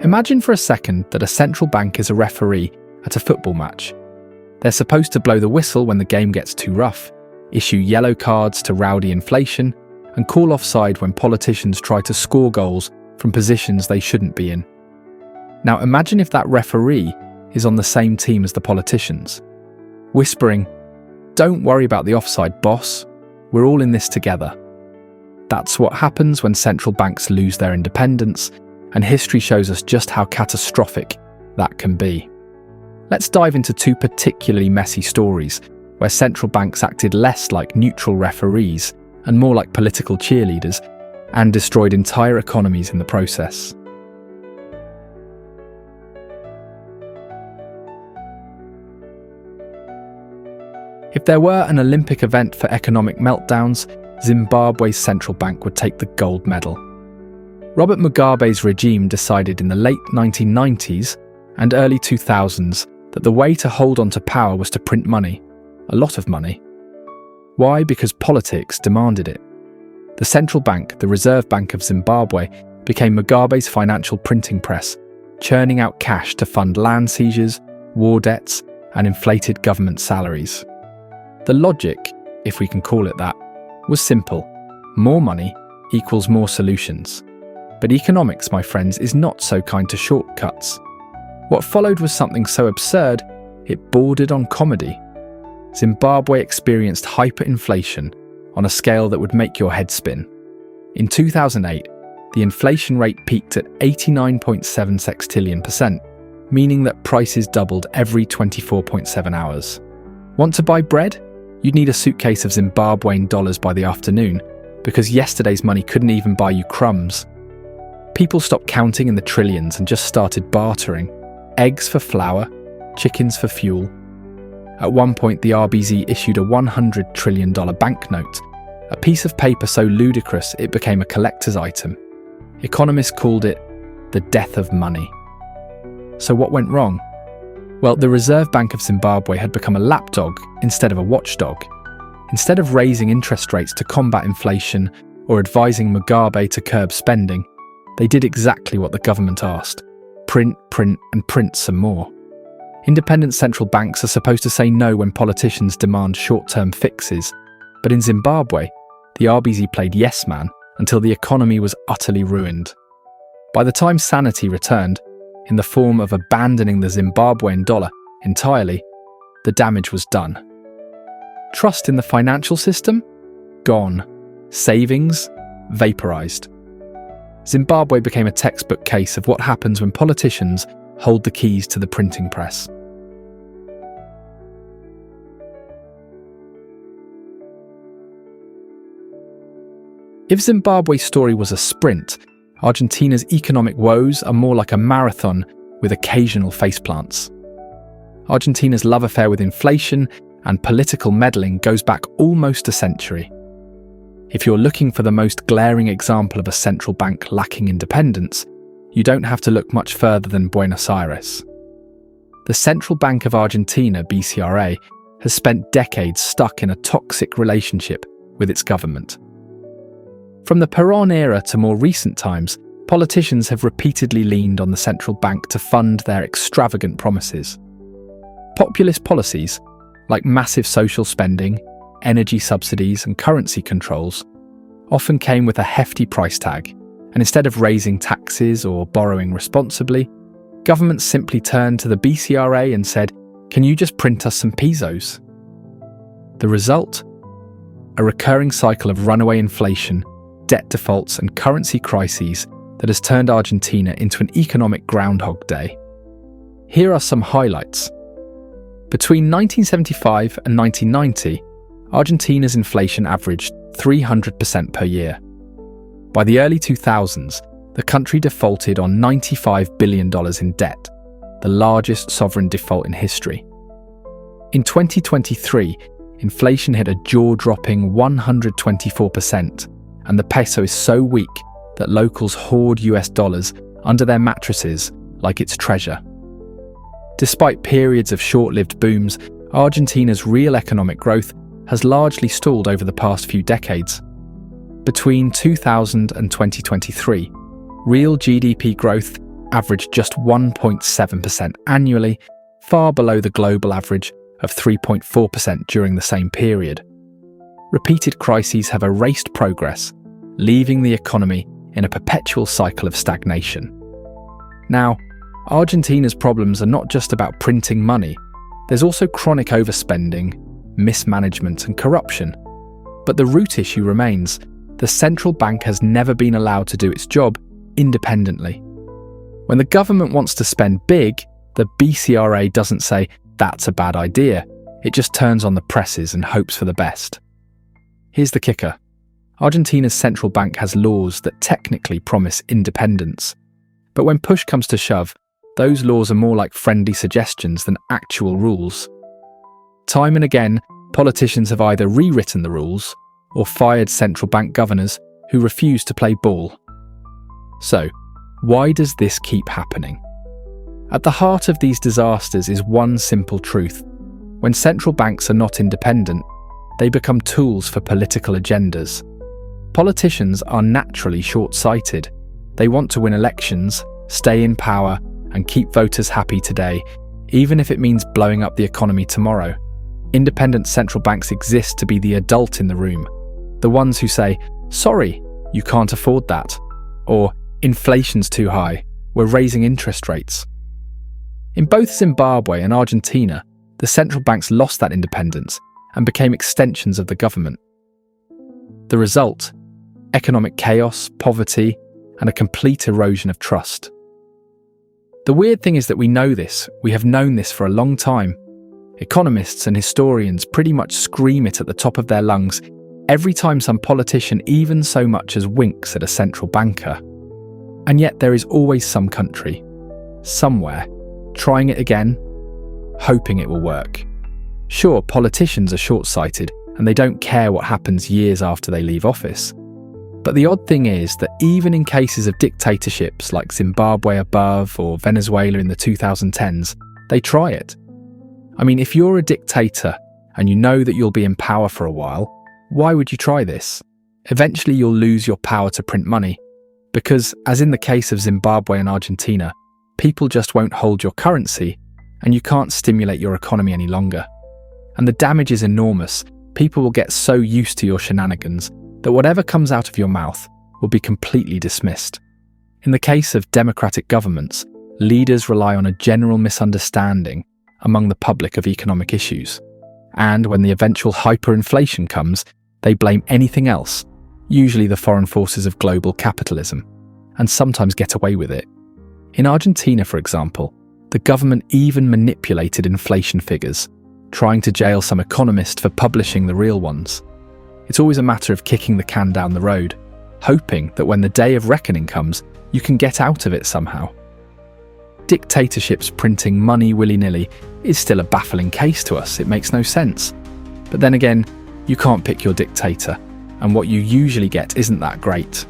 Imagine for a second that a central bank is a referee at a football match. They're supposed to blow the whistle when the game gets too rough, issue yellow cards to rowdy inflation, and call offside when politicians try to score goals from positions they shouldn't be in. Now imagine if that referee is on the same team as the politicians, whispering, "Don't worry about the offside, boss. We're all in this together." That's what happens when central banks lose their independence, and history shows us just how catastrophic that can be. Let's dive into two particularly messy stories where central banks acted less like neutral referees and more like political cheerleaders, and destroyed entire economies in the process. If there were an Olympic event for economic meltdowns, Zimbabwe's central bank would take the gold medal. Robert Mugabe's regime decided in the late 1990s and early 2000s that the way to hold on to power was to print money, a lot of money. Why? Because politics demanded it. The central bank, the Reserve Bank of Zimbabwe, became Mugabe's financial printing press, churning out cash to fund land seizures, war debts, and inflated government salaries. The logic, if we can call it that, was simple. More money equals more solutions. But economics, my friends, is not so kind to shortcuts. What followed was something so absurd, it bordered on comedy. Zimbabwe experienced hyperinflation on a scale that would make your head spin. In 2008, the inflation rate peaked at 89.7 sextillion-percent, meaning that prices doubled every 24.7 hours. Want to buy bread? You'd need a suitcase of Zimbabwean dollars by the afternoon, because yesterday's money couldn't even buy you crumbs. People stopped counting in the trillions and just started bartering. Eggs for flour, chickens for fuel. At one point, the RBZ issued a $100 trillion banknote, a piece of paper so ludicrous it became a collector's item. Economists called it the death of money. So what went wrong? Well, the Reserve Bank of Zimbabwe had become a lapdog instead of a watchdog. Instead of raising interest rates to combat inflation or advising Mugabe to curb spending, they did exactly what the government asked: print, print, and print some more. Independent central banks are supposed to say no when politicians demand short-term fixes, but in Zimbabwe, the RBZ played yes man until the economy was utterly ruined. By the time sanity returned, in the form of abandoning the Zimbabwean dollar entirely, the damage was done. Trust in the financial system? Gone. Savings? Vaporized. Zimbabwe became a textbook case of what happens when politicians hold the keys to the printing press. If Zimbabwe's story was a sprint, Argentina's economic woes are more like a marathon with occasional faceplants. Argentina's love affair with inflation and political meddling goes back almost a century. If you're looking for the most glaring example of a central bank lacking independence, you don't have to look much further than Buenos Aires. The Central Bank of Argentina, BCRA, has spent decades stuck in a toxic relationship with its government. From the Perón era to more recent times, politicians have repeatedly leaned on the central bank to fund their extravagant promises. Populist policies, like massive social spending, energy subsidies, and currency controls, often came with a hefty price tag, and instead of raising taxes or borrowing responsibly, governments simply turned to the BCRA and said, "Can you just print us some pesos?" The result? A recurring cycle of runaway inflation, debt defaults, and currency crises that has turned Argentina into an economic Groundhog Day. Here are some highlights. Between 1975 and 1990, Argentina's inflation averaged 300% per year. By the early 2000s, the country defaulted on $95 billion in debt, the largest sovereign default in history. In 2023, inflation hit a jaw-dropping 124%, and the peso is so weak that locals hoard US dollars under their mattresses like it's treasure. Despite periods of short-lived booms, Argentina's real economic growth has largely stalled over the past few decades. Between 2000 and 2023, real GDP growth averaged just 1.7% annually, far below the global average of 3.4% during the same period. Repeated crises have erased progress, leaving the economy in a perpetual cycle of stagnation. Now, Argentina's problems are not just about printing money. There's also chronic overspending, mismanagement, and corruption. But the root issue remains: the central bank has never been allowed to do its job independently. When the government wants to spend big, the BCRA doesn't say, "That's a bad idea." It just turns on the presses and hopes for the best. Here's the kicker. Argentina's central bank has laws that technically promise independence. But when push comes to shove, those laws are more like friendly suggestions than actual rules. Time and again, politicians have either rewritten the rules or fired central bank governors who refuse to play ball. So, why does this keep happening? At the heart of these disasters is one simple truth. When central banks are not independent, they become tools for political agendas. Politicians are naturally short-sighted. They want to win elections, stay in power, and keep voters happy today, even if it means blowing up the economy tomorrow. Independent central banks exist to be the adult in the room, the ones who say, "Sorry, you can't afford that," or "Inflation's too high, we're raising interest rates." In both Zimbabwe and Argentina, the central banks lost that independence and became extensions of the government. The result: economic chaos, poverty, and a complete erosion of trust. The weird thing is that we know this, we have known this for a long time. Economists and historians pretty much scream it at the top of their lungs every time some politician even so much as winks at a central banker. And yet there is always some country, somewhere, trying it again, hoping it will work. Sure, politicians are short-sighted and they don't care what happens years after they leave office. But the odd thing is that even in cases of dictatorships like Zimbabwe above or Venezuela in the 2010s, they try it. I mean, if you're a dictator and you know that you'll be in power for a while, why would you try this? Eventually you'll lose your power to print money, because, as in the case of Zimbabwe and Argentina, people just won't hold your currency and you can't stimulate your economy any longer. And the damage is enormous. People will get so used to your shenanigans that whatever comes out of your mouth will be completely dismissed. In the case of democratic governments, leaders rely on a general misunderstanding among the public of economic issues. And when the eventual hyperinflation comes, they blame anything else, usually the foreign forces of global capitalism, and sometimes get away with it. In Argentina, for example, the government even manipulated inflation figures, trying to jail some economist for publishing the real ones. It's always a matter of kicking the can down the road, hoping that when the day of reckoning comes, you can get out of it somehow. Dictatorships printing money willy-nilly is still a baffling case to us. It makes no sense. But then again, you can't pick your dictator, and what you usually get isn't that great.